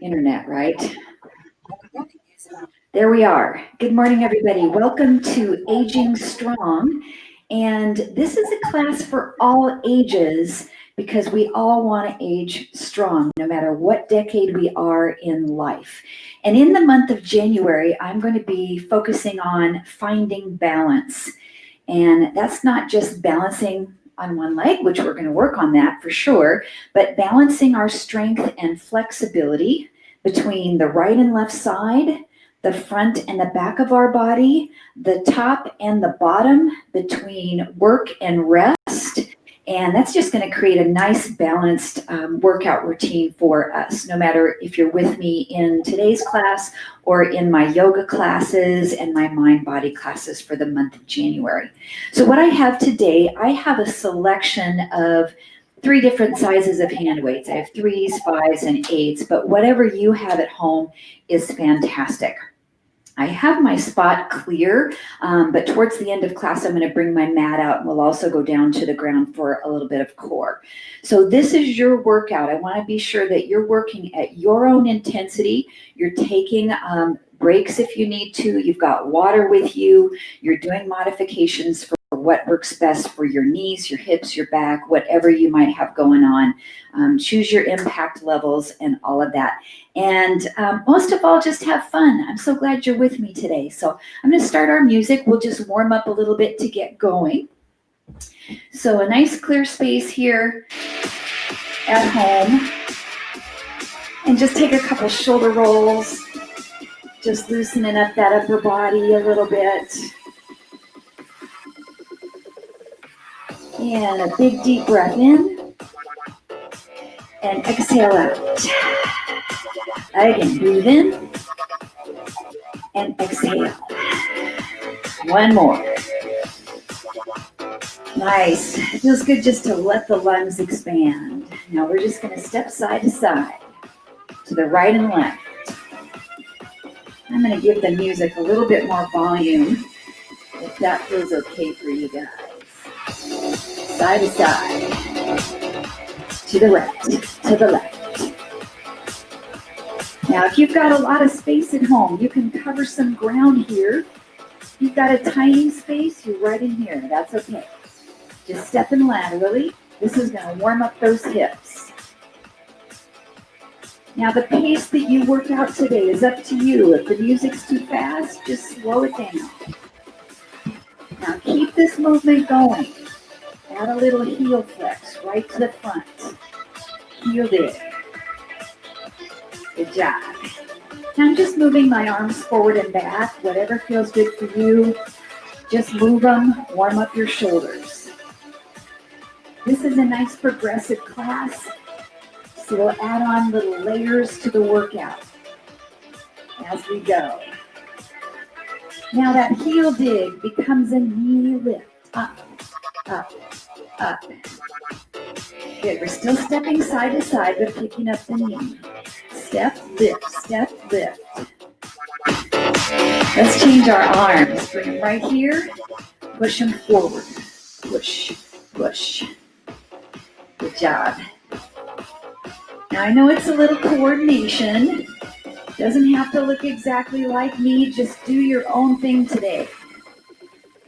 Internet, right? There we are. Good morning, everybody. Welcome to Aging Strong. And this is a class for all ages because we all want to age strong, no matter what decade we are in life. And in the month of January, I'm going to be focusing on finding balance. And that's not just balancing on one leg, which we're going to work on that for sure, but balancing our strength and flexibility between the right and left side, the front and the back of our body, the top and the bottom, between work and rest. And that's just going to create a nice balanced workout routine for us, no matter if you're with me in today's class or in my yoga classes and my mind-body classes for the month of January. So what I have today, I have a selection of 3 different sizes of hand weights. I have 3s, 5s, and 8s, but whatever you have at home is fantastic. I have my spot clear, but towards the end of class, I'm going to bring my mat out and we'll also go down to the ground for a little bit of core. So this is your workout. I want to be sure that you're working at your own intensity. You're taking breaks if you need to. You've got water with you. You're doing modifications for what works best for your knees, your hips, your back, whatever you might have going on. Choose your impact levels and all of that. And most of all, just have fun. I'm so glad you're with me today. So I'm going to start our music. We'll just warm up a little bit to get going. So a nice clear space here at home. And just take a couple shoulder rolls. Just loosening up that upper body a little bit. And a big deep breath in. And exhale out. Again, breathe in. And exhale. One more. Nice. It feels good just to let the lungs expand. Now we're just going to step side to side, to the right and left. I'm going to give the music a little bit more volume, if that feels okay for you guys. Side to side, to the right, to the left. Now, if you've got a lot of space at home, you can cover some ground here. If you've got a tiny space, you're right in here. That's okay. Just step in laterally. This is going to warm up those hips. Now, the pace that you work out today is up to you. If the music's too fast, just slow it down. Now, keep this movement going. Add a little heel flex right to the front. Heel dig. Good job. Now I'm just moving my arms forward and back. Whatever feels good for you, just move them. Warm up your shoulders. This is a nice progressive class, so we'll add on little layers to the workout as we go. Now that heel dig becomes a knee lift. Up, up, up. Good. We're still stepping side to side, but picking up the knee. Step, lift, step, lift. Let's change our arms. Bring them right here. Push them forward. Push, push. Good job. Now I know it's a little coordination. Doesn't have to look exactly like me. Just do your own thing today.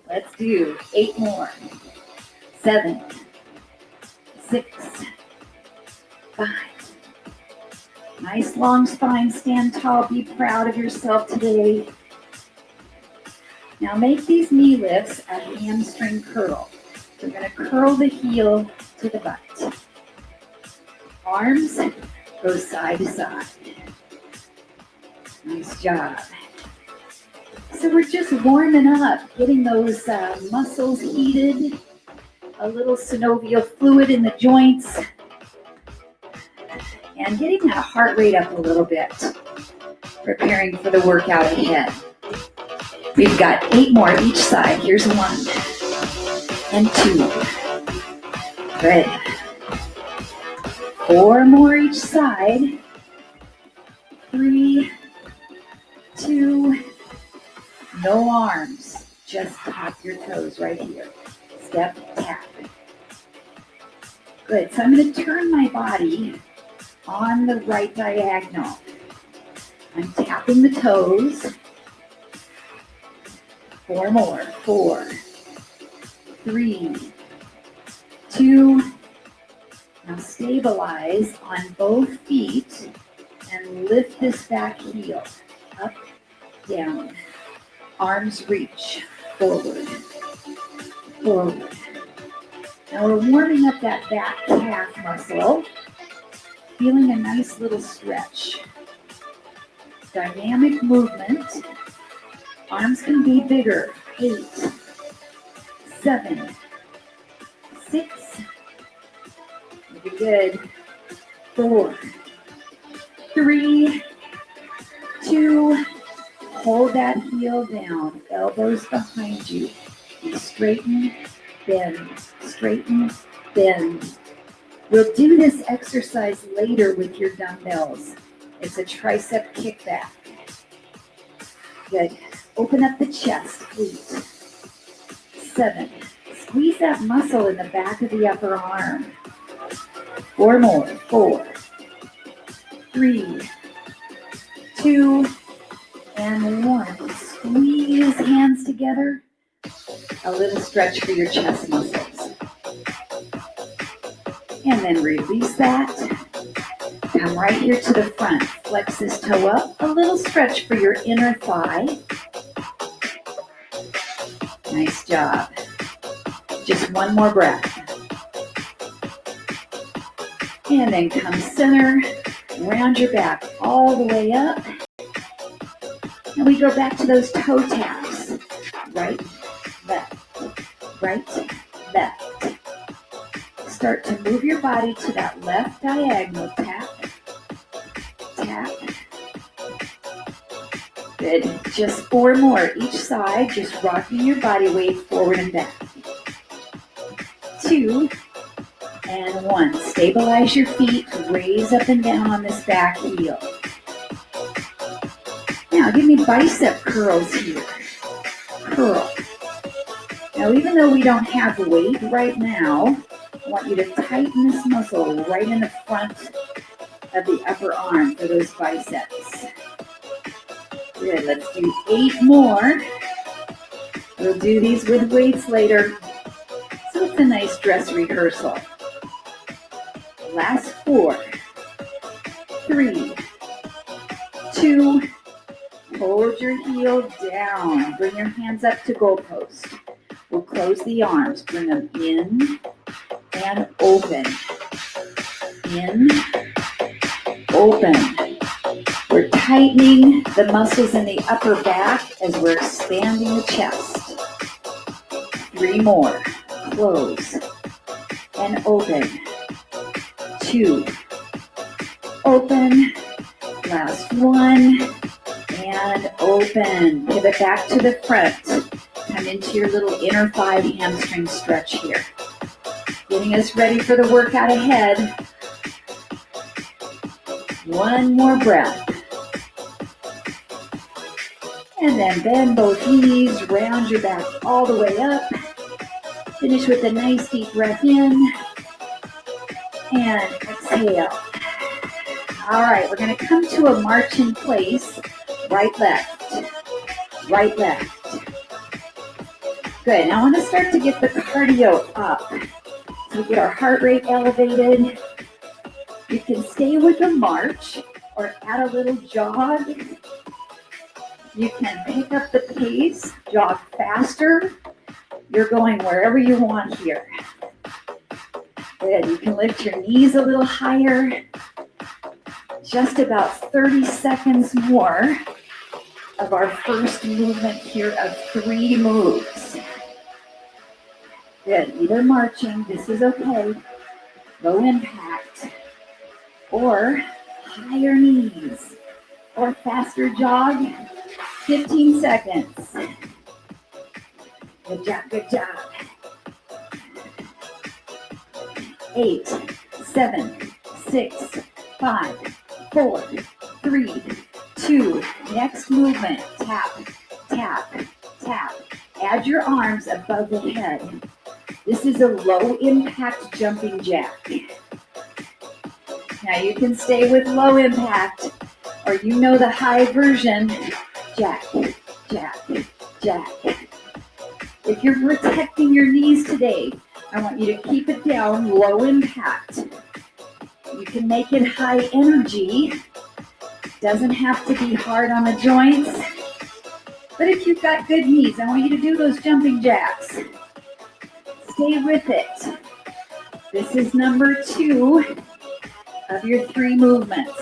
Let's do 8 more. 7, 6, 5. Nice long spine, stand tall, be proud of yourself today. Now make these knee lifts a hamstring curl. We're going to curl the heel to the butt. Arms go side to side. Nice job. So we're just warming up, getting those muscles heated, a little synovial fluid in the joints, and getting that heart rate up a little bit, preparing for the workout ahead. We've got 8 more each side. Here's 1 and 2. Good. 4 more each side. 3, 2, no arms. Just tap your toes right here. Step, tap. Good. So I'm going to turn my body on the right diagonal. I'm tapping the toes. 4 more. 4, 3, 2. Now stabilize on both feet and lift this back heel. Up, down. Arms reach. Forward. Forward. Now we're warming up that back calf muscle. Feeling a nice little stretch. Dynamic movement. Arms can be bigger. 8, 7, 6. Very good. 4, 3, 2. Hold that heel down. Elbows behind you. You straighten, bend, straighten, bend. We'll do this exercise later with your dumbbells. It's a tricep kickback. Good. Open up the chest. 8, 7. Squeeze that muscle in the back of the upper arm. 4 more. 4, 3, 2, and 1. Squeeze hands together. A little stretch for your chest muscles. And then release that. Come right here to the front. Flex this toe up. A little stretch for your inner thigh. Nice job. Just one more breath. And then come center. Round your back all the way up. And we go back to those toe taps. Right, left, right, left. Start to move your body to that left diagonal. Tap, tap. Good. Just 4 more each side. Just rocking your body weight forward and back. 2 and 1. Stabilize your feet. Raise up and down on this back heel. Now give me bicep curls here. Curl. Now even though we don't have weight right now, I want you to tighten this muscle right in the front of the upper arm for those biceps. Good, let's do 8 more. We'll do these with weights later. So it's a nice dress rehearsal. Last 4, 3, 2, hold your heel down. Bring your hands up to goalpost. We'll close the arms. Bring them in and open. In, open. We're tightening the muscles in the upper back as we're expanding the chest. 3 more. Close and open. 2. Open. Last 1. And open. Pivot back to the front. Come into your little inner thigh hamstring stretch here. Getting us ready for the workout ahead. 1 more breath. And then bend both knees, round your back all the way up. Finish with a nice deep breath in. And exhale. All right, we're going to come to a march in place. Right, left. Right, left. Good. Now I want to start to get the cardio up. So we get our heart rate elevated. You can stay with a march or add a little jog. You can pick up the pace, jog faster. You're going wherever you want here. Good. You can lift your knees a little higher. Just about 30 seconds more of our first movement here of 3 moves. Good. Either marching, this is okay, low impact, or higher knees, or faster jog, 15 seconds. Good job, good job. 8, 7, 6, 5, 4, 3, 2. Next movement. Tap, tap, tap. Add your arms above the head. This is a low impact jumping jack. Now you can stay with low impact, Or you know the high version, jack, jack, jack. If you're protecting your knees today, I want you to keep it down, low impact. You can make it high energy. Doesn't have to be hard on the joints. But if you've got good knees, I want you to do those jumping jacks. Stay with it. This is number 2 of your 3 movements.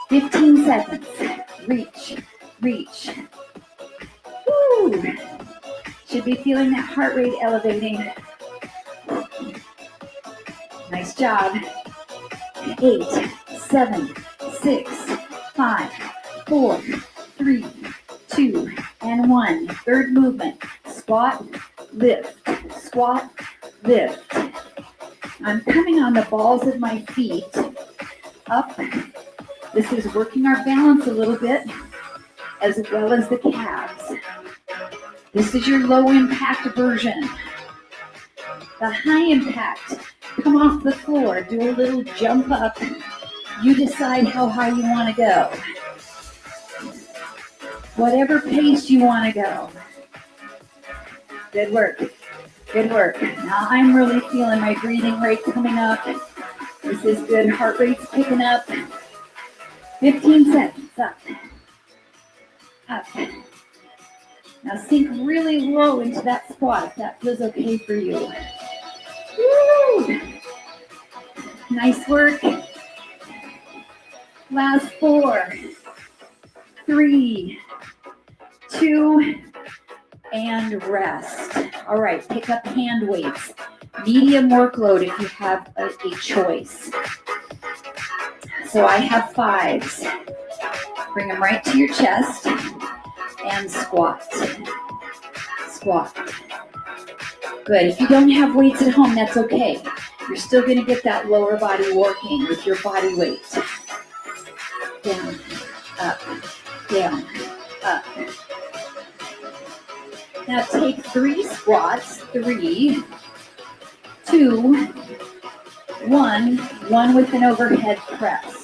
15 seconds. Reach, reach. Woo! Should be feeling that heart rate elevating. Nice job. 8, 7, 6, 5, 4, 3, 2, and 1. Third movement. Squat, lift, squat, lift. I'm coming on the balls of my feet up. This is working our balance a little bit, as well as the calves. This is your low impact version. The high impact, come off the floor, do a little jump up. You decide how high you want to go. Whatever pace you want to go. Good work. Good work. Now I'm really feeling my breathing rate coming up. This is good. Heart rate's picking up. 15 seconds. Up. Up. Now sink really low into that squat if that feels okay for you. Woo! Nice work. Last 4, 3, 2, and rest. All right, pick up hand weights. Medium workload if you have a choice. So I have 5s. Bring them right to your chest and squat. Squat. Good. If you don't have weights at home, that's okay. You're still going to get that lower body working with your body weight. Down, up, down, up. Now take 3 squats. 3, 2, 1. 1 with an overhead press.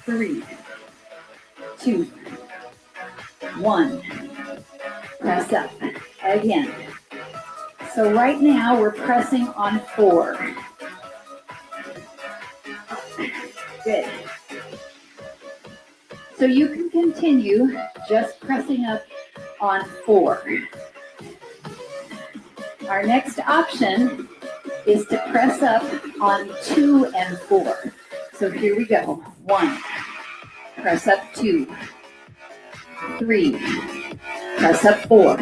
3, 2, 1. Press up. Again. So right now we're pressing on 4. Good. So you can continue just pressing up on 4. Our next option is to press up on 2 and 4. So here we go. 1. Press up 2. 3. Press up 4.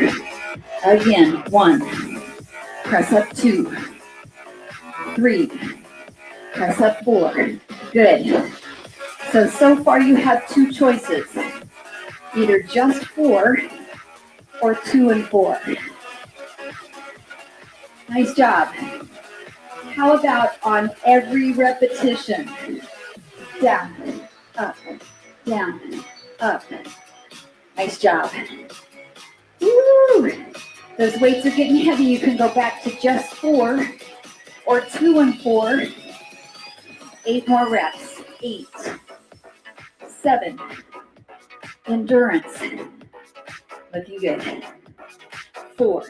Again, 1. Press up 2. 3. Press up 4. Good. So far you have 2 choices. Either just 4 or 2 and 4. Nice job. How about on every repetition? Down, up, down, up. Nice job. Woo! Those weights are getting heavy. You can go back to just 4 or 2 and 4. 8 more reps. 8, 7. Endurance. Looking good. 4,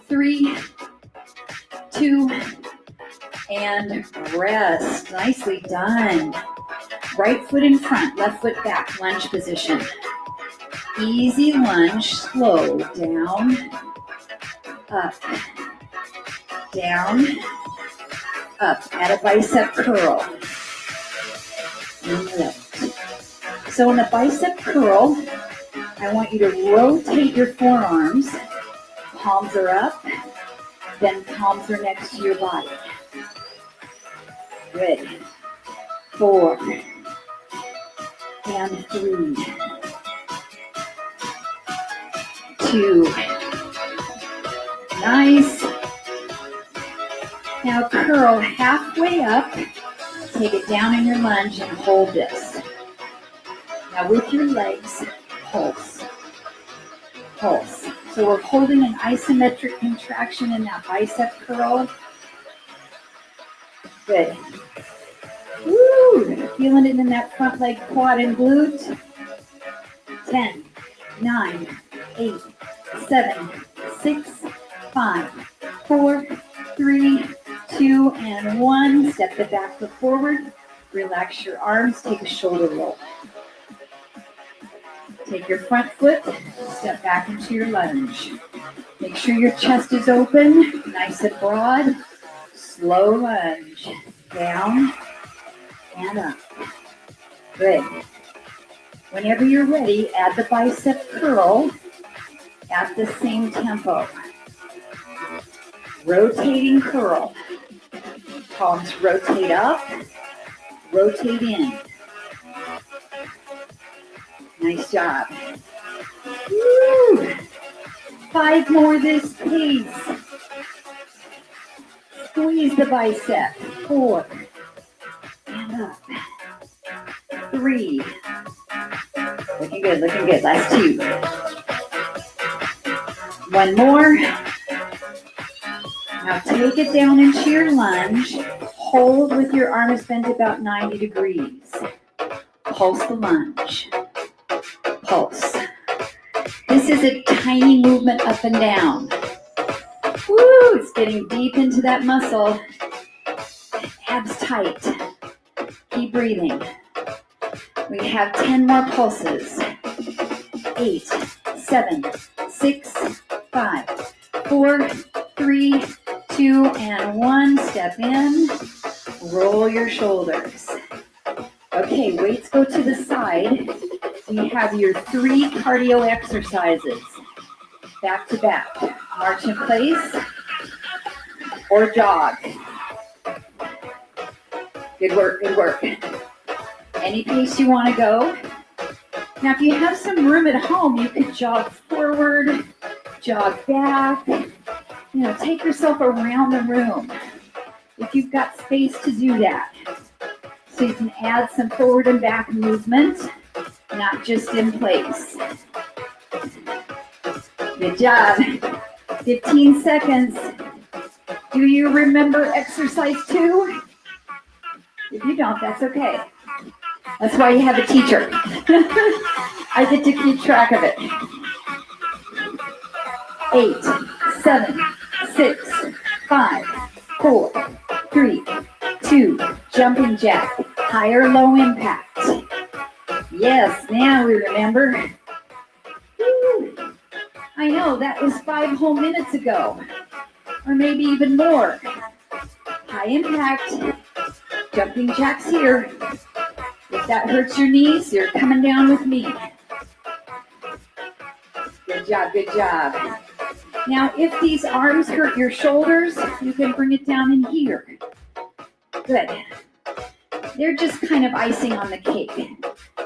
3, 2, and rest. Nicely done. Right foot in front, left foot back, lunge position. Easy lunge, slow, down, up, down, up. Add a bicep curl. And lift. So in a bicep curl, I want you to rotate your forearms. Palms are up, then palms are next to your body. Good. 4 and 3, 2. Nice. Now curl halfway up. Take it down in your lunge and hold this. Now with your legs, pulse. Pulse. So we're holding an isometric contraction in that bicep curl. Good. Woo! Feeling it in that front leg, quad, and glute. 10, 9, 8, 7, 6, 5, 4, 3, 2, and 1. Step the back foot forward. Relax your arms. Take a shoulder roll. Take your front foot. Step back into your lunge. Make sure your chest is open, nice and broad. Slow lunge. Down and up. Good. Whenever you're ready, add the bicep curl at the same tempo. Rotating curl. Palms rotate up, rotate in. Nice job. Woo! 5 more this pace. Squeeze the bicep. 4. And up. 3. Looking good, looking good. Last 2. 1 more. Now take it down into your lunge. Hold with your arms bent about 90 degrees. Pulse the lunge. Pulse. This is a tiny movement up and down. Woo! It's getting deep into that muscle. Abs tight. Keep breathing. We have 10 more pulses. 8, 7, 6, 5, 4, 3, 2, and 1. Step in. Roll your shoulders. Okay, weights go to the side. You have your 3 cardio exercises. Back to back. March in place or jog. Good work, good work. Any pace you want to go. Now, if you have some room at home, you could jog forward, jog back. Take yourself around the room if you've got space to do that. So you can add some forward and back movement, not just in place. Good job. 15 seconds. Do you remember exercise 2? If you don't, that's okay. That's why you have a teacher. I get to keep track of it. 8, 7, 6, 5, 4, 3, 2, jumping jack, high or low impact. Yes, now we remember. Woo. I know, that was 5 whole minutes ago, or maybe even more. High impact, jumping jacks here. If that hurts your knees, you're coming down with me. Good job, good job. Now, if these arms hurt your shoulders, you can bring it down in here. Good. They're just kind of icing on the cake.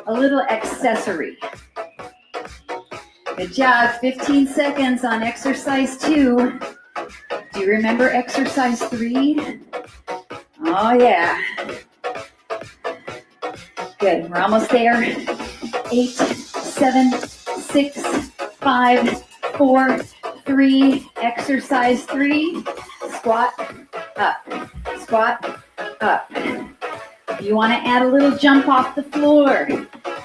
A little accessory. Good job. 15 seconds on exercise 2. Do you remember exercise 3? Oh, yeah. Good. We're almost there. 8, 7, 6, 5, 4, 3. Exercise 3. Squat up. Squat up. If you want to add a little jump off the floor,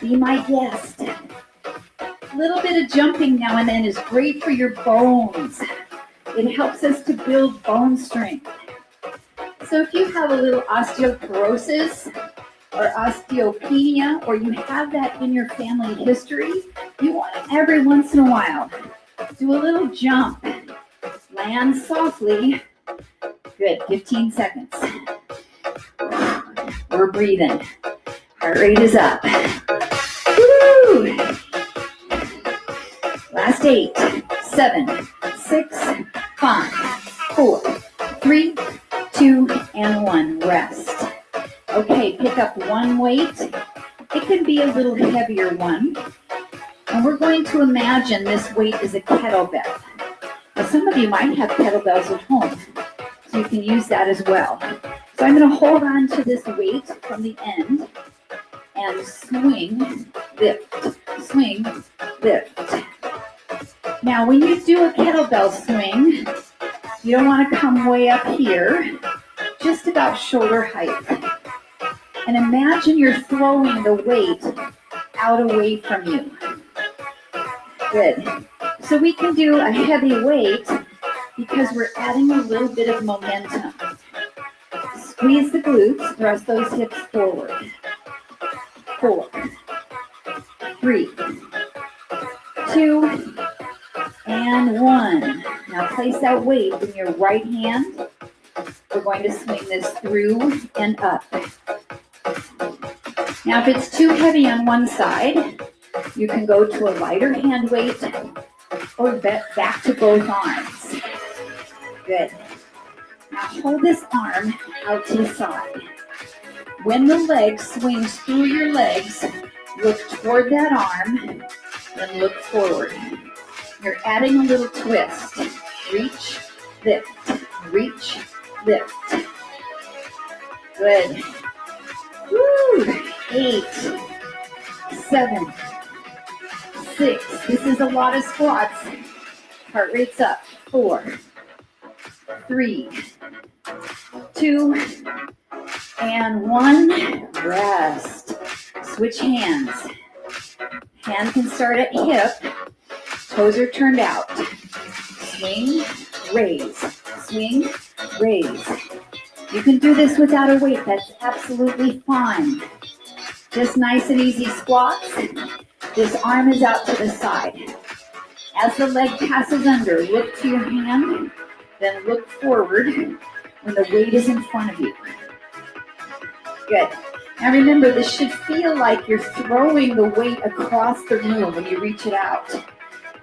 be my guest. A little bit of jumping now and then is great for your bones. It helps us to build bone strength. So if you have a little osteoporosis or osteopenia, or you have that in your family history, you want to every once in a while do a little jump. Land softly. Good, 15 seconds. We're breathing. Heart rate is up. Woo! Last 8, 7, 6, 5, 4, 3, 2, and 1. Rest. Okay, pick up one weight. It can be a little heavier one. And we're going to imagine this weight is a kettlebell. Now, some of you might have kettlebells at home, so you can use that as well. So I'm going to hold on to this weight from the end and swing, lift, swing, lift. Now, when you do a kettlebell swing, you don't want to come way up here, just about shoulder height. And imagine you're throwing the weight out away from you. Good. So we can do a heavy weight because we're adding a little bit of momentum. Squeeze the glutes, thrust those hips forward. 4, 3, 2, and 1. Now place that weight in your right hand. We're going to swing this through and up. Now if it's too heavy on one side, you can go to a lighter hand weight or back to both arms. Good. Now hold this arm out to the side. When the leg swings through your legs, look toward that arm, then look forward. You're adding a little twist. Reach, lift, reach, lift. Good. Woo! 8, 7, 6. This is a lot of squats. Heart rate's up. 4, 3, 2, and 1. Rest. Switch hands. Hand can start at hip. Toes are turned out. Swing, raise. Swing, raise. You can do this without a weight. That's absolutely fine. Just nice and easy squats. This arm is out to the side. As the leg passes under, look to your hand, then look forward when the weight is in front of you. Good. Now remember, this should feel like you're throwing the weight across the room when you reach it out,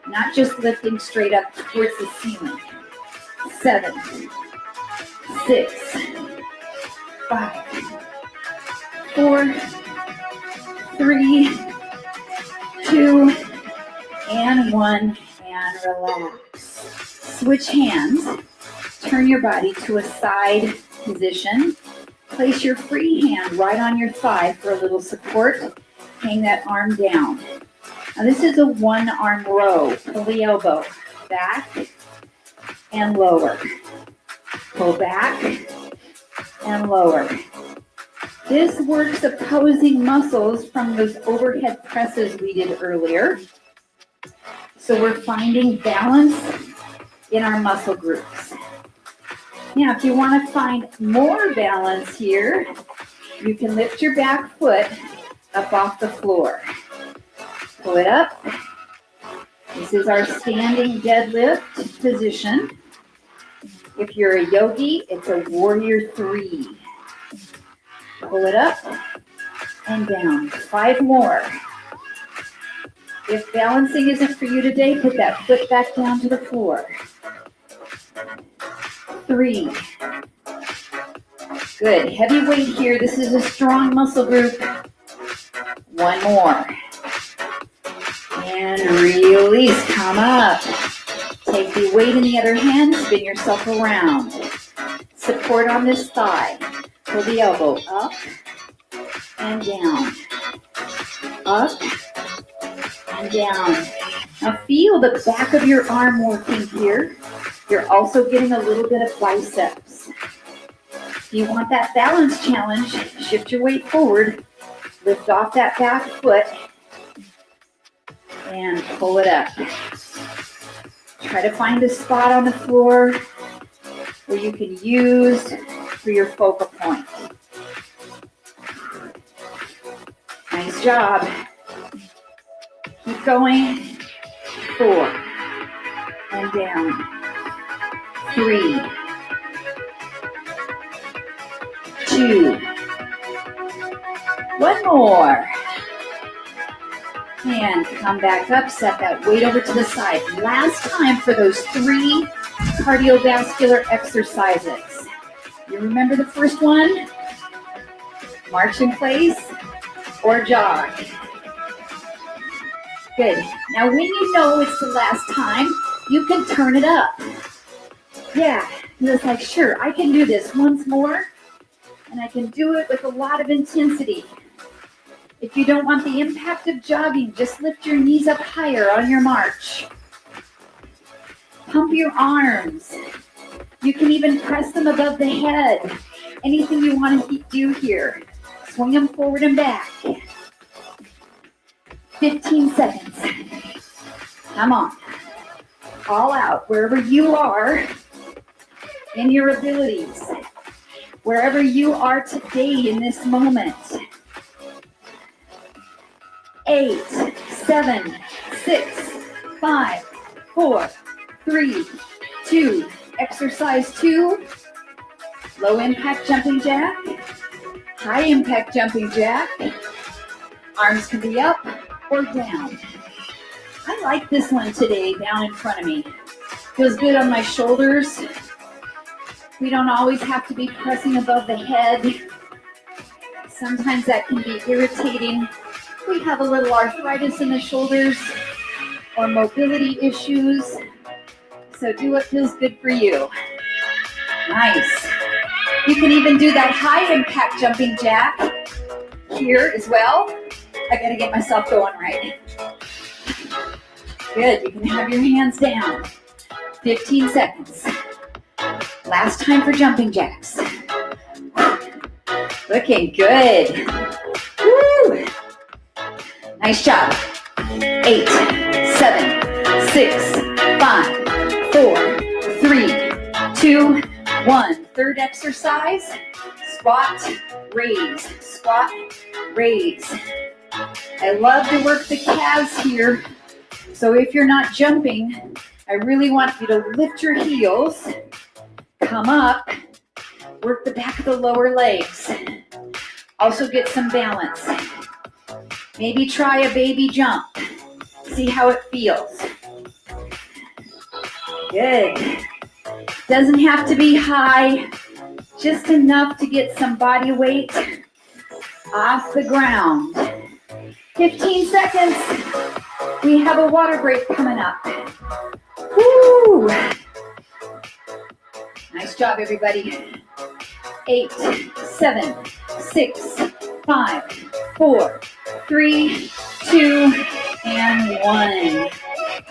not just lifting straight up towards the ceiling. 7, 6, 5, 4, 3, 2, and 1, and relax. Switch hands. Turn your body to a side position. Place your free hand right on your thigh for a little support. Hang that arm down. Now this is a one-arm row. Pull the elbow back and lower. Pull back and lower. This works opposing muscles from those overhead presses we did earlier. So we're finding balance in our muscle groups. Now, if you want to find more balance here, you can lift your back foot up off the floor. Pull it up. This is our standing deadlift position. If you're a yogi, it's a warrior 3. Pull it up and down. 5 more. If balancing isn't for you today, put that foot back down to the floor. 3. Good. Heavy weight here. This is a strong muscle group. 1 more. And release. Come up. Take the weight in the other hand. Spin yourself around. Support on this thigh. Pull the elbow up and down. Up and down. Now feel the back of your arm working here. You're also getting a little bit of biceps. If you want that balance challenge, shift your weight forward, lift off that back foot, and pull it up. Try to find a spot on the floor where you can use for your focal point. Nice job. Keep going. 4 and down. 3, 2, 1 more. And come back up, set that weight over to the side. Last time for those 3 cardiovascular exercises. You remember the first one? March in place or jog. Good. Now when you know it's the last time, you can turn it up. Yeah, it's like, sure, I can do this once more, and I can do it with a lot of intensity. If you don't want the impact of jogging, just lift your knees up higher on your march. Pump your arms. You can even press them above the head. Anything you want to do here. Swing them forward and back. 15 seconds. Come on. All out, wherever you are in your abilities. Wherever you are today in this moment. 8, 7, 6, 5, 4, 3, 2. Exercise 2. Low impact jumping jack. High impact jumping jack. Arms can be up or down. I like this one today down in front of me. Feels good on my shoulders. We don't always have to be pressing above the head. Sometimes that can be irritating. We have a little arthritis in the shoulders or mobility issues. So do what feels good for you. Nice. You can even do that high impact jumping jack here as well. I gotta get myself going right. Good, you can have your hands down. 15 seconds. Last time for jumping jacks. Looking good. Woo! Nice job. 8, 7, 6, 5, 4, 3, 2, 1. Third exercise. Squat, raise. Squat, raise. I love to work the calves here. So if you're not jumping, I really want you to lift your heels, come up, work the back of the lower legs. Also get some balance. Maybe try a baby jump. See how it feels. Good. Doesn't have to be high, just enough to get some body weight off the ground. 15 seconds. We have a water break coming up. Woo! Nice job, everybody. 8, 7, 6, 5, 4, 3, 2, and 1.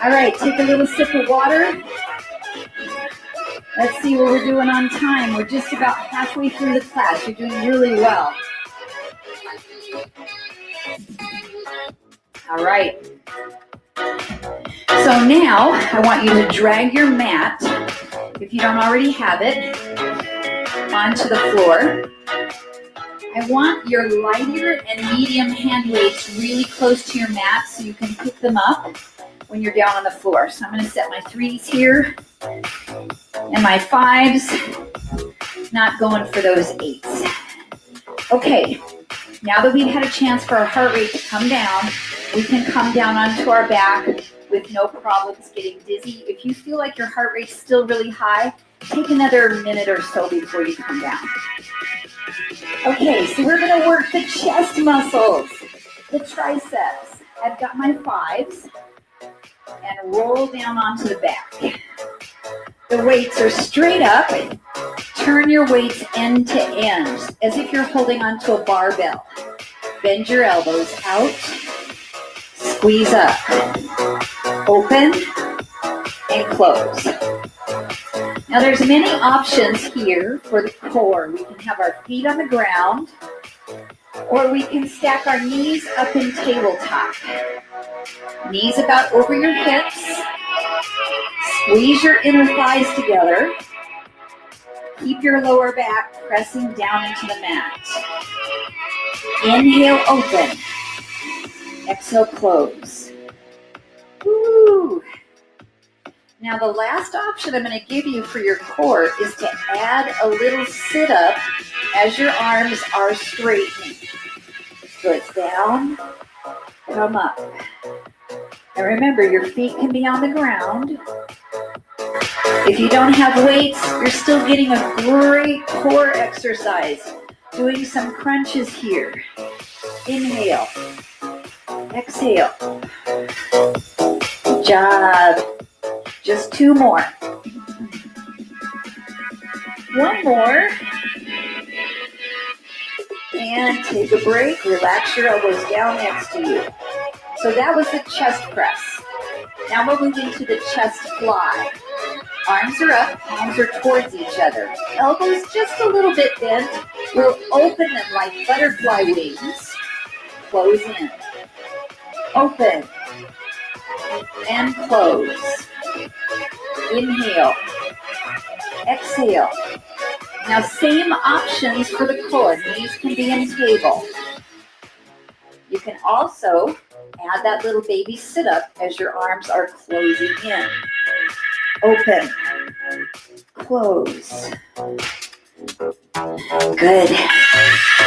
All right, take a little sip of water. Let's see what we're doing on time. We're just about halfway through the class. You're doing really well. All right. So now I want you to drag your mat, if you don't already have it, onto the floor. I want your lighter and medium hand weights really close to your mat so you can pick them up when you're down on the floor. So I'm going to set my 3s here and my 5s, not going for those 8s. Okay, now that we've had a chance for our heart rate to come down, we can come down onto our back with no problems getting dizzy. If you feel like your heart rate's still really high, take another minute or so before you come down. Okay, so we're going to work the chest muscles, the triceps. I've got my 5s and roll down onto the back. The weights are straight up. Turn your weights end to end as if you're holding onto a barbell. Bend your elbows out. Squeeze up. Open and close. Now there's many options here for the core. We can have our feet on the ground, or we can stack our knees up in tabletop. Knees about over your hips. Squeeze your inner thighs together. Keep your lower back pressing down into the mat. Inhale, open. Exhale, close. Woo. Now the last option I'm going to give you for your core is to add a little sit-up as your arms are straightening. So it's down, come up. And remember, your feet can be on the ground. If you don't have weights, you're still getting a great core exercise. Doing some crunches here. Inhale. Exhale. Good job. Just 2 more. 1 more. And take a break. Relax your elbows down next to you. So that was the chest press. Now we're moving to the chest fly. Arms are up, palms are towards each other. Elbows just a little bit bent, We'll open them like butterfly wings. Close in. Open. And close. Inhale. Exhale. Now same options for the core. Knees can be in table. You can also add that little baby sit-up as your arms are closing in. Open. Close. Good.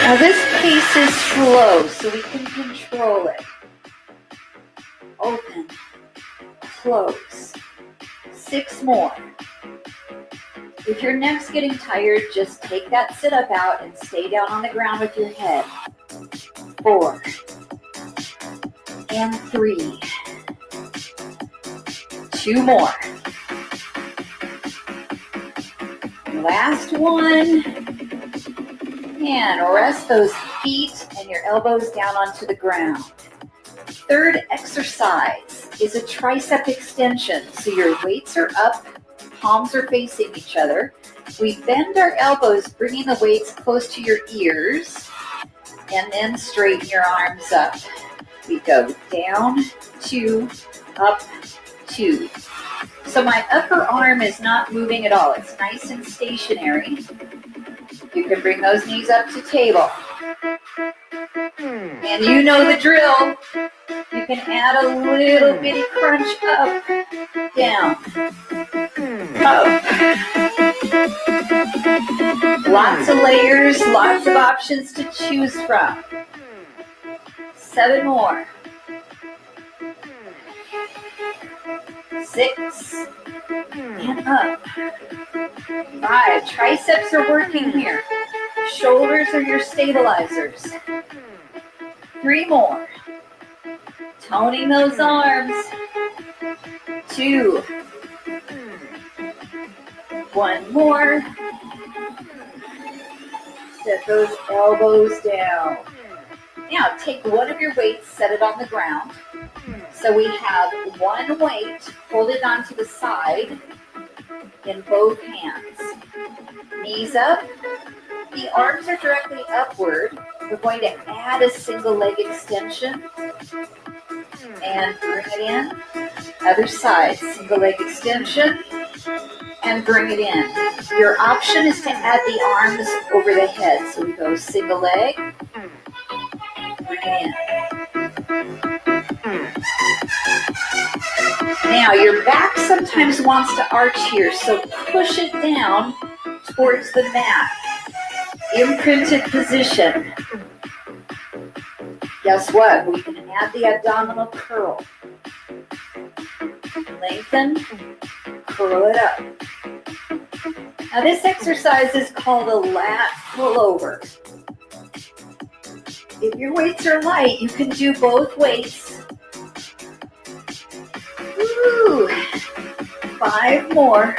Now this pace is slow, so we can control it. Open. Close. 6 more. If your neck's getting tired, just take that sit-up out and stay down on the ground with your head. 4. And 3. 2 more. Last one. And rest those feet and your elbows down onto the ground. Third exercise is a tricep extension. So your weights are up, palms are facing each other. We bend our elbows, bringing the weights close to your ears, and then straighten your arms up. We go down, 2, up, 2. So my upper arm is not moving at all. It's nice and stationary. You can bring those knees up to table. And you know the drill. You can add a little bitty crunch up, down, up. Lots of layers, lots of options to choose from. 7 more. 6. And up. 5. Triceps are working here. Shoulders are your stabilizers. 3 more. Toning those arms. 2. 1 more. Set those elbows down. Now take one of your weights, set it on the ground. So we have one weight, hold it onto the side in both hands. Knees up. The arms are directly upward. We're going to add a single leg extension and bring it in. Other side, single leg extension and bring it in. Your option is to add the arms over the head. So we go single leg, bring it in. Now your back sometimes wants to arch here, so push it down towards the mat. Imprinted position. Guess what? We can add the abdominal curl. Lengthen, curl it up. Now this exercise is called a lat pullover. If your weights are light, you can do both weights. Woo! 5 more.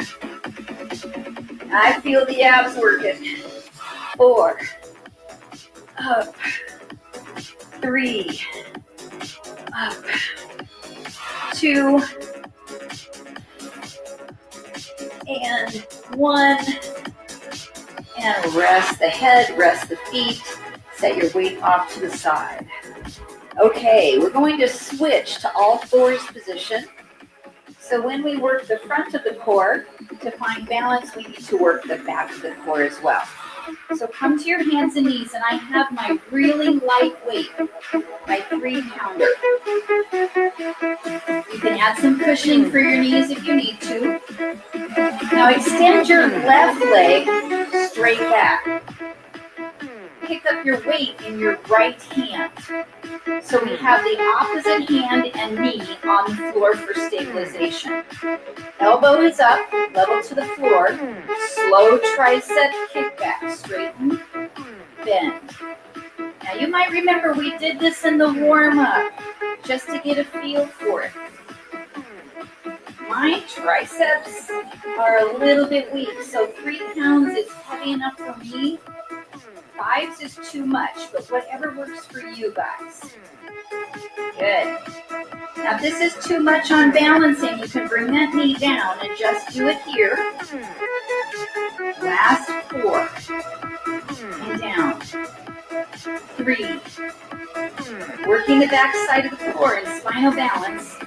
I feel the abs working. 4. Up. 3. Up. 2. And 1. And rest the head, rest the feet. Set your weight off to the side. Okay, we're going to switch to all fours position. So when we work the front of the core, to find balance, we need to work the back of the core as well. So come to your hands and knees, and I have my really light weight, my 3-pounder. You can add some cushioning for your knees if you need to. Now extend your left leg straight back. Pick up your weight in your right hand. So we have the opposite hand and knee on the floor for stabilization. Elbow is up, level to the floor. Slow tricep kickback. Straighten, bend. Now you might remember we did this in the warm-up just to get a feel for it. My triceps are a little bit weak, so 3 pounds is heavy enough for me. 5s is too much, but whatever works for you guys. Good. Now if this is too much on balancing, you can bring that knee down and just do it here. Last 4. And down. 3. Working the back side of the floor in spinal balance.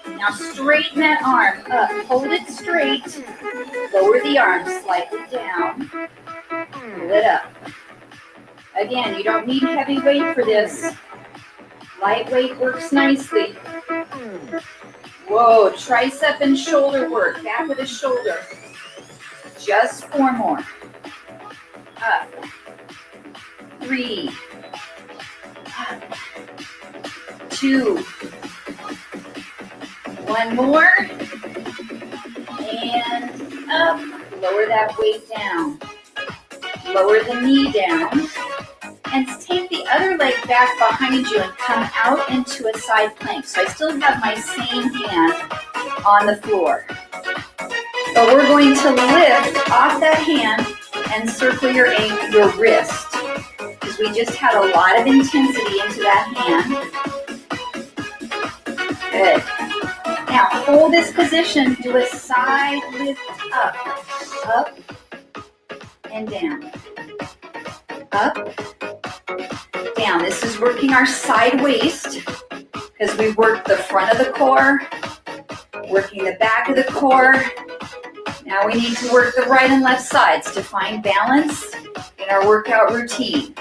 Now straighten that arm up. Hold it straight. Lower the arm slightly down. Pull it up. Again, you don't need heavy weight for this. Lightweight works nicely. Whoa, tricep and shoulder work. Back of the shoulder. Just 4 more. Up. 3. Up. 2. 1 more. And up. Lower that weight down. Lower the knee down. And take the other leg back behind you and come out into a side plank. So I still have my same hand on the floor. But we're going to lift off that hand and circle your wrist. Because we just had a lot of intensity into that hand. Good. Now hold this position, do a side lift up. Up and down. Up, down. This is working our side waist because we worked the front of the core, working the back of the core. Now we need to work the right and left sides to find balance in our workout routine.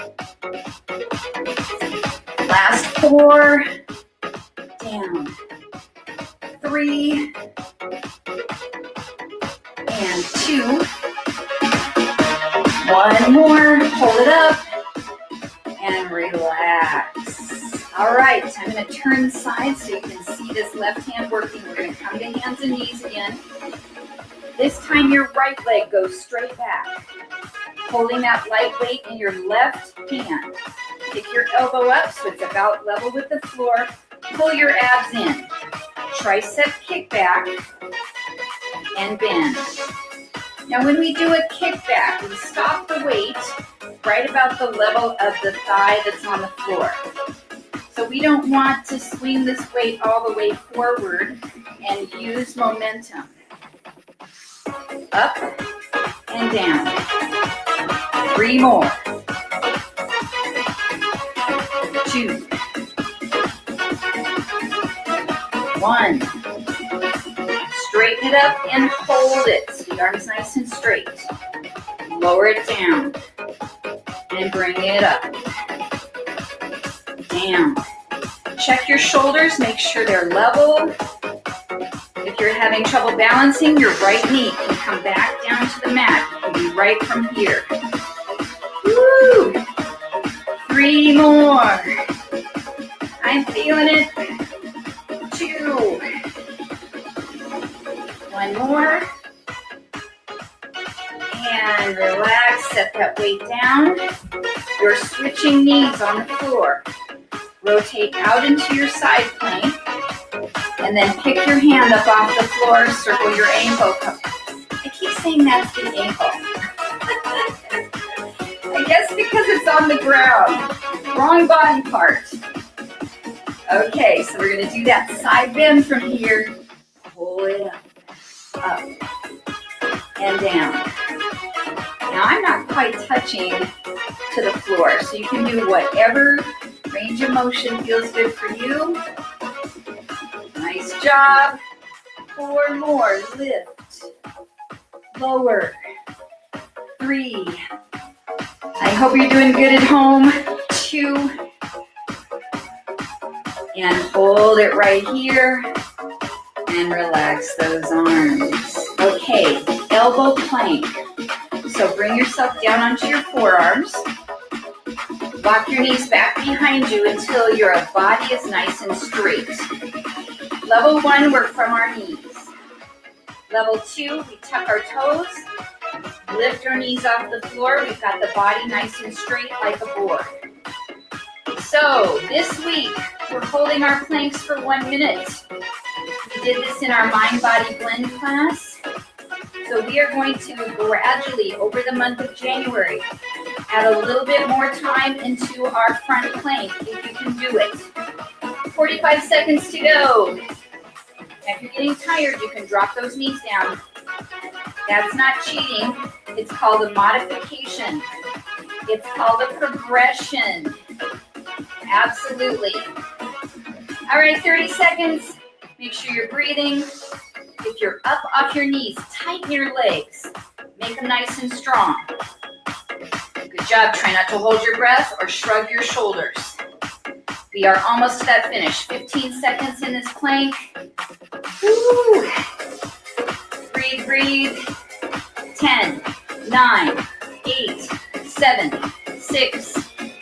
Last 4, down. 3, and 2. 1 more, hold it up, and relax. All right, I'm going to turn sides so you can see this left hand working. We're going to come to hands and knees again. This time your right leg goes straight back, holding that light weight in your left hand. Pick your elbow up so it's about level with the floor. Pull your abs in. Tricep kick back and bend. Now when we do a kickback, we stop the weight right about the level of the thigh that's on the floor. So we don't want to swing this weight all the way forward and use momentum. Up and down. 3 more. 2. 1. Straighten it up and hold it. So the arm's nice and straight. Lower it down. And bring it up. Down. Check your shoulders. Make sure they're level. If you're having trouble balancing, your right knee can come back down to the mat. It can be right from here. Woo! 3 more. I'm feeling it. 2. 1 more. And relax, set that weight down. You're switching knees on the floor. Rotate out into your side plank. And then pick your hand up off the floor, circle your ankle. I keep saying that's the ankle. I guess because it's on the ground. Wrong body part. Okay, so we're going to do that side bend from here. Pull it up, and down. Now I'm not quite touching to the floor, so you can do whatever range of motion feels good for you. Nice job. 4 more, lift, lower. 3. I hope you're doing good at home. 2. And hold it right here. And relax those arms. Okay, elbow plank. So bring yourself down onto your forearms. Walk your knees back behind you until your body is nice and straight. Level 1, work from our knees. Level 2, we tuck our toes. Lift our knees off the floor. We've got the body nice and straight like a board. So this week, we're holding our planks for 1 minute. We did this in our mind-body blend class. So we are going to gradually, over the month of January, add a little bit more time into our front plank if you can do it. 45 seconds to go. If you're getting tired, you can drop those knees down. That's not cheating. It's called a modification. It's called a progression. Absolutely. All right, 30 seconds. Make sure you're breathing. If you're up off your knees, tighten your legs. Make them nice and strong. Good job. Try not to hold your breath or shrug your shoulders. We are almost to that finish. 15 seconds in this plank. Woo. Breathe, breathe. 10, 9, 8, 7, 6,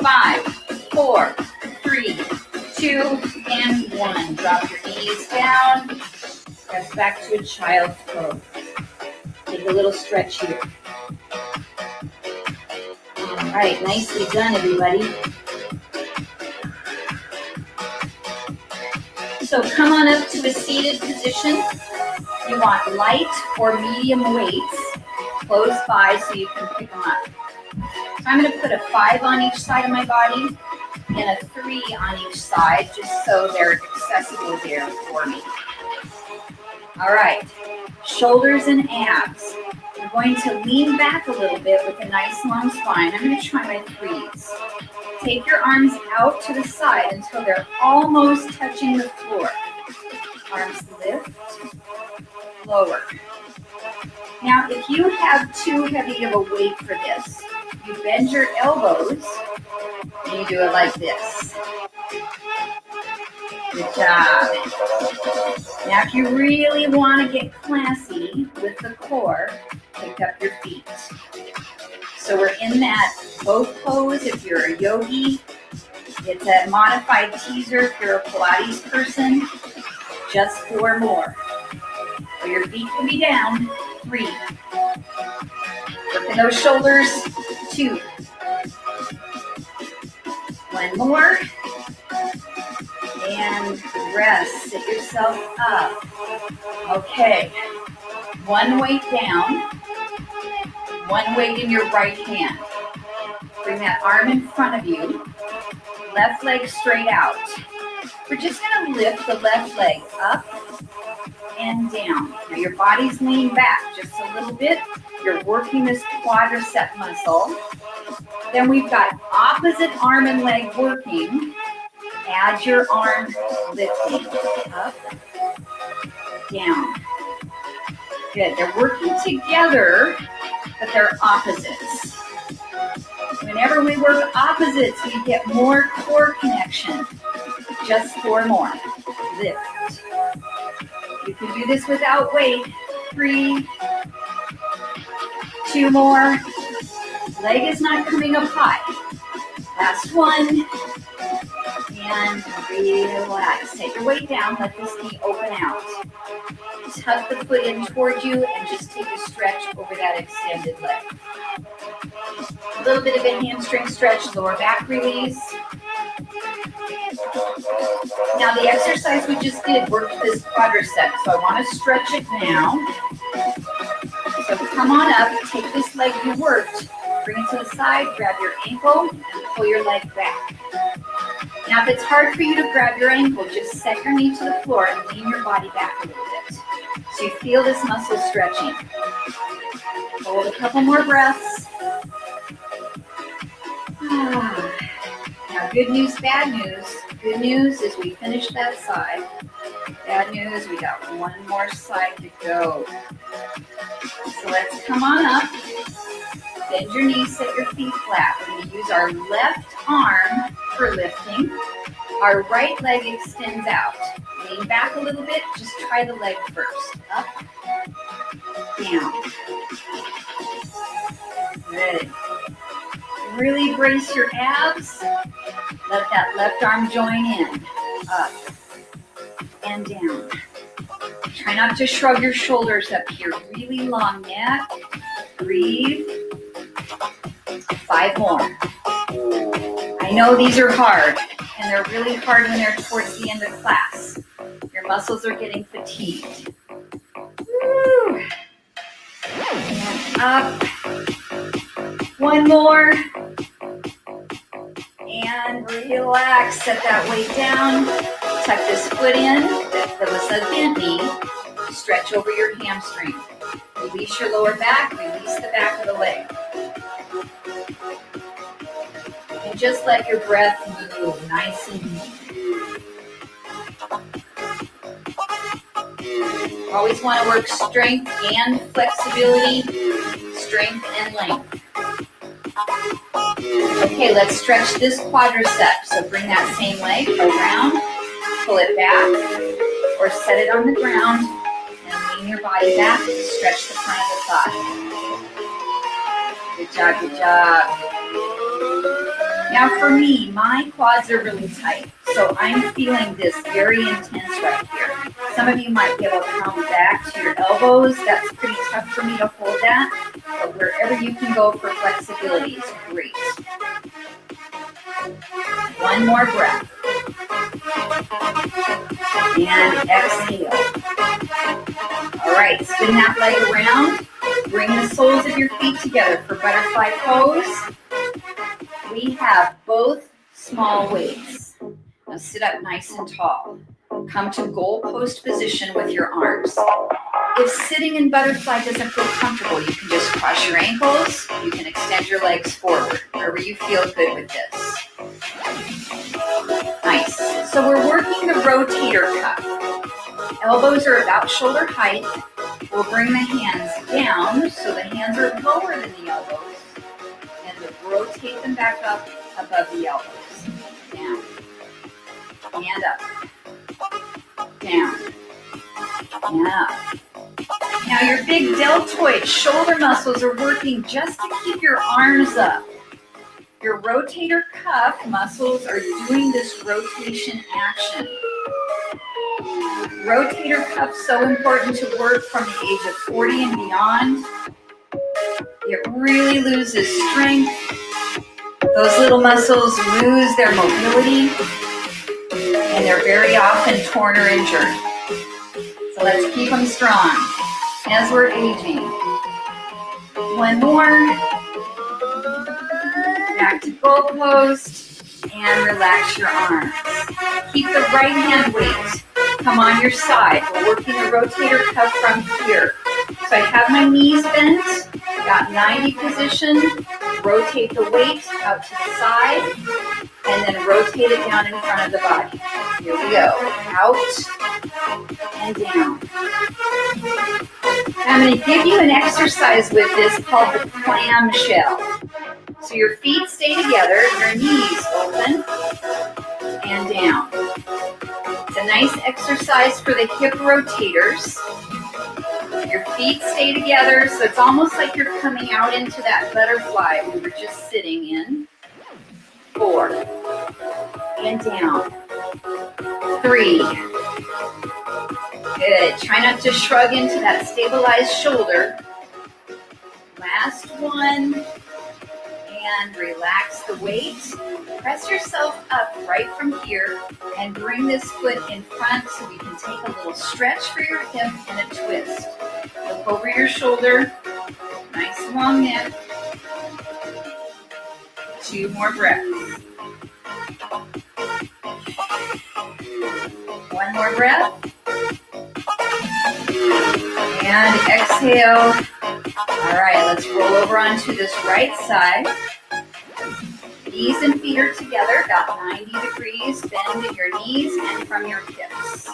5, 4, 3, 2, and 1. Drop your knees down. Press back to a child's pose. Take a little stretch here. All right, nicely done, everybody. So come on up to a seated position. You want light or medium weights close by so you can pick them up. So I'm going to put a 5 on each side of my body and a 3 on each side just so they're accessible there for me. All right, shoulders and abs. We're going to lean back a little bit with a nice long spine. I'm going to try my 3s. Take your arms out to the side until they're almost touching the floor. Arms lift, lower. Now, if you have too heavy of a weight for this, you bend your elbows and you do it like this. Good job. Now, if you really want to get classy with the core, pick up your feet. So we're in that boat pose if you're a yogi. It's a modified teaser if you're a Pilates person. Just 4 more. So your feet can be down. 3. Working those shoulders. 2. 1 more. And rest. Sit yourself up. Okay. 1 weight down. 1 weight in your right hand. Bring that arm in front of you. Left leg straight out. We're just going to lift the left leg up and down. Now your body's leaning back just a little bit. You're working this quadricep muscle. Then we've got opposite arm and leg working. Add your arm lifting up, down. Good. They're working together, but they're opposites. Whenever we work opposites, we get more core connection. Just 4 more. Lift. You can do this without weight. 3. 2 more. Leg is not coming up high. Last 1. And relax. Take your weight down. Let this knee open out. Tuck the foot in toward you and just take a stretch over that extended leg. A little bit of a hamstring stretch, lower back release. Now the exercise we just did worked this quadricep, so I want to stretch it now. So come on up, take this leg you worked, bring it to the side, grab your ankle, and pull your leg back. Now if it's hard for you to grab your ankle, just set your knee to the floor and lean your body back a little bit. So you feel this muscle stretching. Hold a couple more breaths. Now good news, bad news. Good news is we finished that side. Bad news, we got 1 more side to go. So let's come on up. Bend your knees, set your feet flat. We're going to use our left arm for lifting. Our right leg extends out. Lean back a little bit. Just try the leg first. Up, down. Good. Really brace your abs. Let that left arm join in. Up and down. Try not to shrug your shoulders up here. Really long neck. Breathe. 5 more. I know these are hard, and they're really hard when they're towards the end of class. Your muscles are getting fatigued. Woo. And up. 1 more. And relax. Set that weight down. Tuck this foot in. That was a bent knee. Stretch over your hamstring. Release your lower back. Release the back of the leg. And just let your breath move nice and deep. Always want to work strength and flexibility, strength and length. Okay, let's stretch this quadricep. So bring that same leg around, pull it back, or set it on the ground, and lean your body back, stretch the front of the thigh. Good job, good job. Now for me, my quads are really tight, so I'm feeling this very intense right here. Some of you might be able to come back to your elbows. That's pretty tough for me to hold that, but wherever you can go for flexibility is great. One more breath. And exhale. All right, spin that leg around. Bring the soles of your feet together for butterfly pose. We have both small weights. Now sit up nice and tall. Come to goalpost position with your arms. If sitting in butterfly doesn't feel comfortable, you can just cross your ankles. You can extend your legs forward, wherever you feel good with this. Nice. So we're working the rotator cuff. Elbows are about shoulder height. We'll bring the hands down so the hands are lower than the elbows. And we'll rotate them back up above the elbows. Down. And up. Down. And up. Now your big deltoid shoulder muscles are working just to keep your arms up. Your rotator cuff muscles are doing this rotation action. Rotator cuff so important to work from the age of 40 and beyond. It really loses strength. Those little muscles lose their mobility, and they're very often torn or injured. So let's keep them strong as we're aging. One more. Back to goalpost and relax your arms. Keep the right hand weight. Come on your side. We're working the rotator cuff from here. So I have my knees bent, got 90 position, rotate the weight out to the side, and then rotate it down in front of the body. Here we go. Out and down. I'm going to give you an exercise with this called the clamshell. So your feet stay together, your knees open and down. It's a nice exercise for the hip rotators. Your feet stay together, so it's almost like you're coming out into that butterfly we were just sitting in. 4, and down. 3. Good. Try not to shrug into that stabilized shoulder. Last one. And relax the weight. Press yourself up right from here and bring this foot in front so we can take a little stretch for your hip and a twist. Look over your shoulder. Nice long neck. 2 more breaths. 1 more breath. And exhale. All right, let's roll over onto this right side. Knees and feet are together, about 90 degrees. Bend in your knees and from your hips.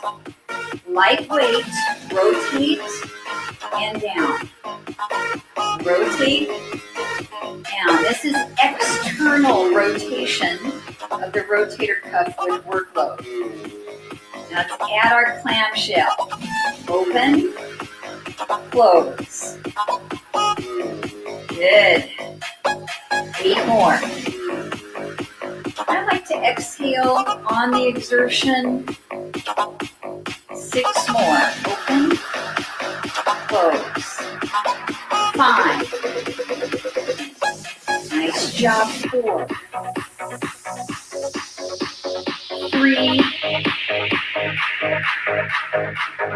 Lightweight, rotate and down. Rotate, down. This is external rotation of the rotator cuff with workload. Now let's add our clamshell. Open, close. Good. 8 more. I like to exhale on the exertion. 6 more. Open, close. 5. Nice job. 4. 3.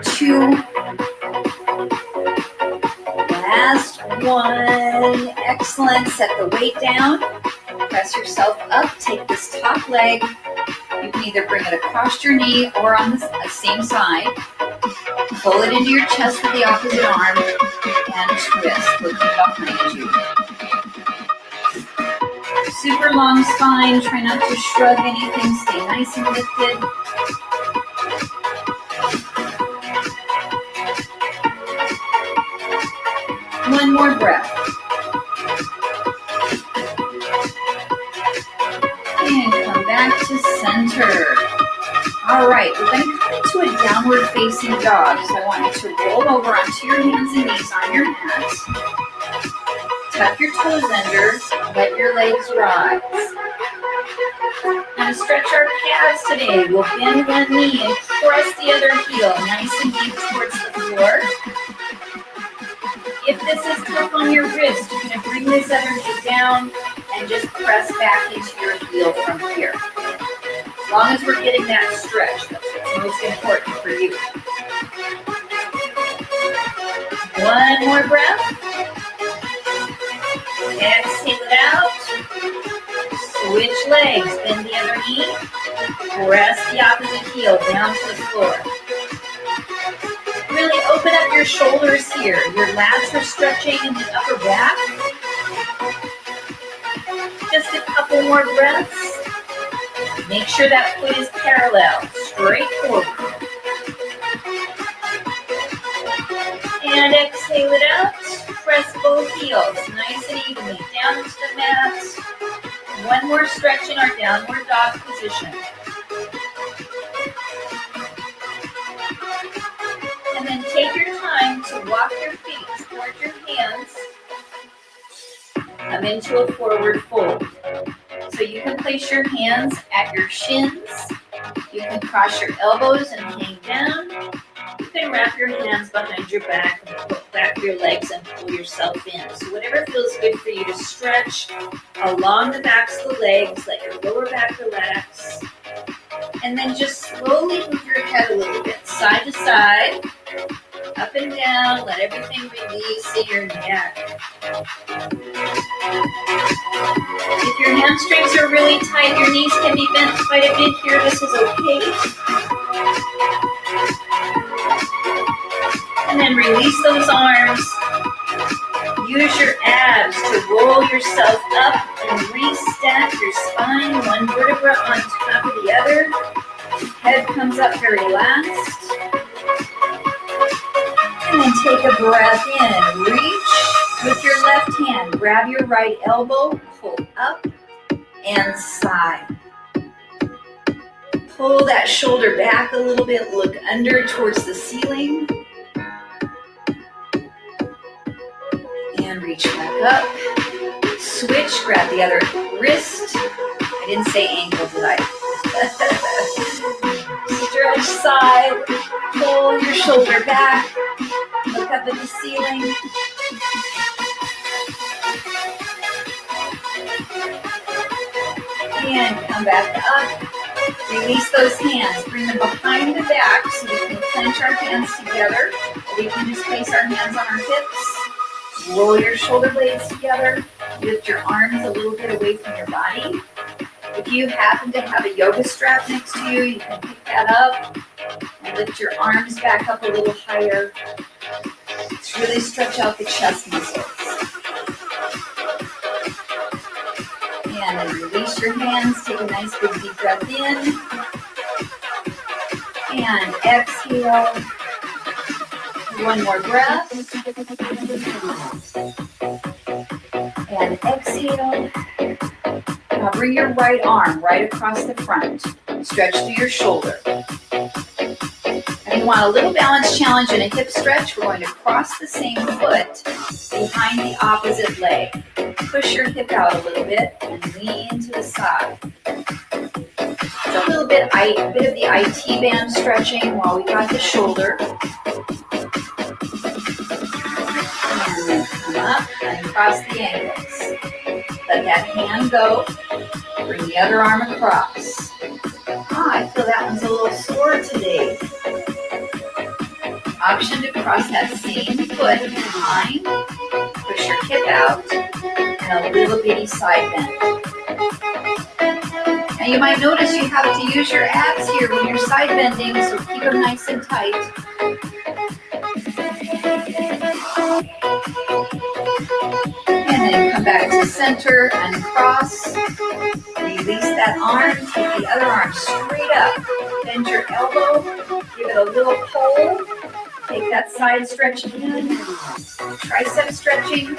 2. Last one. Excellent. Set the weight down. Press yourself up. Take this top leg. You can either bring it across your knee or on the same side. Pull it into your chest with the opposite arm and twist, looking behind you. super long spine. Try not to shrug anything. Stay nice and lifted. One more breath. And come back to center. All right, we're going to come into a downward facing dog. So I want you to roll over onto your hands and knees on your mat. Tuck your toes under, let your legs rise. Now to stretch our calves today, we'll bend one knee and press the other heel nice and deep towards the floor. If this is tough on your wrist, you're going to bring this other knee down and just press back into your heel from here. As long as we're getting that stretch, that's what's most important for you. One more breath. Exhale it out. Switch legs, bend the other knee. Press the opposite heel down to the floor. Really open up your shoulders here. Your lats are stretching in the upper back. Just a couple more breaths. Make sure that foot is parallel, straight forward. And exhale it out. Press both heels nice and evenly down into the mat. One more stretch in our downward dog position. And then take your time to walk your feet towards your hands. Come into a forward fold. So you can place your hands at your shins. You can cross your elbows and hang down. You can wrap your hands behind your back and pull back your legs and pull yourself in. So whatever feels good for you to stretch along the backs of the legs. Let your lower back relax. And then just slowly move your head a little bit, side to side, up and down. Let everything release in your neck. If your hamstrings are really tight, your knees can be bent quite a bit here. This is okay. And then release those arms. Use your abs to roll yourself up and restack your spine, one vertebra on top of the other. Head comes up very last. And then take a breath in. Reach with your left hand. Grab your right elbow, pull up and side. Pull that shoulder back a little bit, look under towards the ceiling. And reach back up. Switch, grab the other wrist. I didn't say ankle, did I? Stretch side, pull your shoulder back, look up at the ceiling. And come back up. Release those hands. Bring them behind the back so we can clench our hands together. We can just place our hands on our hips. Roll your shoulder blades together. Lift your arms a little bit away from your body. If you happen to have a yoga strap next to you, you can pick that up and lift your arms back up a little higher. Just really stretch out the chest muscles. And then release your hands. Take a nice big deep breath in. And exhale. One more breath. And exhale. Now bring your right arm right across the front. Stretch through your shoulder. And you want a little balance challenge and a hip stretch. We're going to cross the same foot behind the opposite leg. Push your hip out a little bit and lean to the side. A little bit of the IT band stretching while we got the shoulder. And then come up and cross the ankles. Let that hand go. Bring the other arm across. I feel that one's a little sore today. Option to cross that same foot behind. Push your hip out. And a little bitty side bend. And you might notice you have to use your abs here when you're side bending, so keep them nice and tight. And then come Come back to center, uncross. Release that arm, take the other arm straight up. Bend your elbow, give it a little pull. Take that side stretch again. Tricep stretching.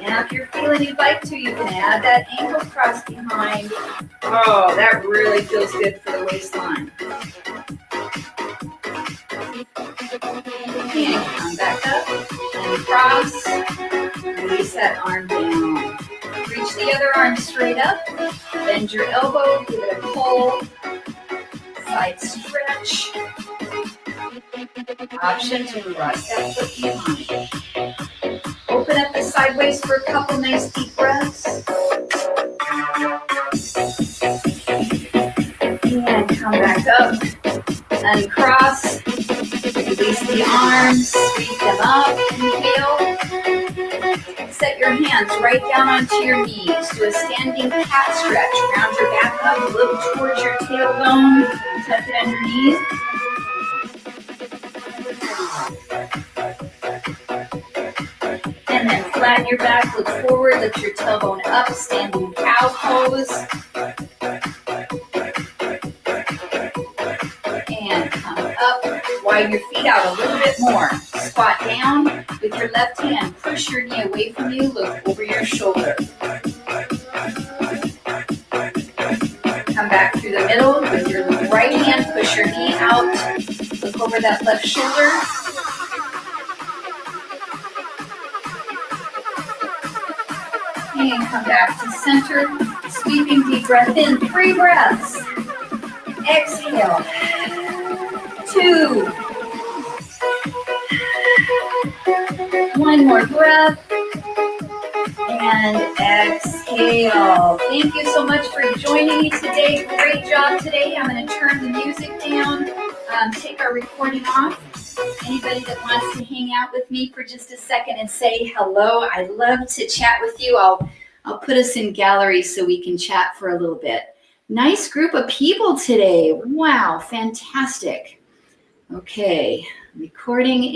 And if you're feeling you'd like to, you can add that ankle cross behind. Oh, that really feels good for the waistline. And come back up and cross. Release that arm down. Reach the other arm straight up. Bend your elbow, give it a pull. Side stretch. Option to cross that foot behind. Open up the sideways for a couple nice deep breaths. And come back up. Uncross. Release the arms. Sweep them up. Inhale. Set your hands right down onto your knees. Do a standing cat stretch. Round your back up. Look towards your tailbone. Tuck it underneath. And then flatten your back, look forward, lift your tailbone up, standing cow pose. And come up, widen your feet out a little bit more. Squat down with your left hand, push your knee away from you, look over your shoulder. Come back through the middle with your right hand, push your knee out, look over that left shoulder. And come back to center. Sweeping deep breath in. 3 breaths. Exhale. 2. 1 more breath. And exhale. Thank you so much for joining me today. Great job today. I'm going to turn the music down, take our recording off. Anybody that wants to hang out with me for just a second and say hello, I'd love to chat with you. I'll put us in gallery so we can chat for a little bit. Nice group of people today. Wow, fantastic. Okay, recording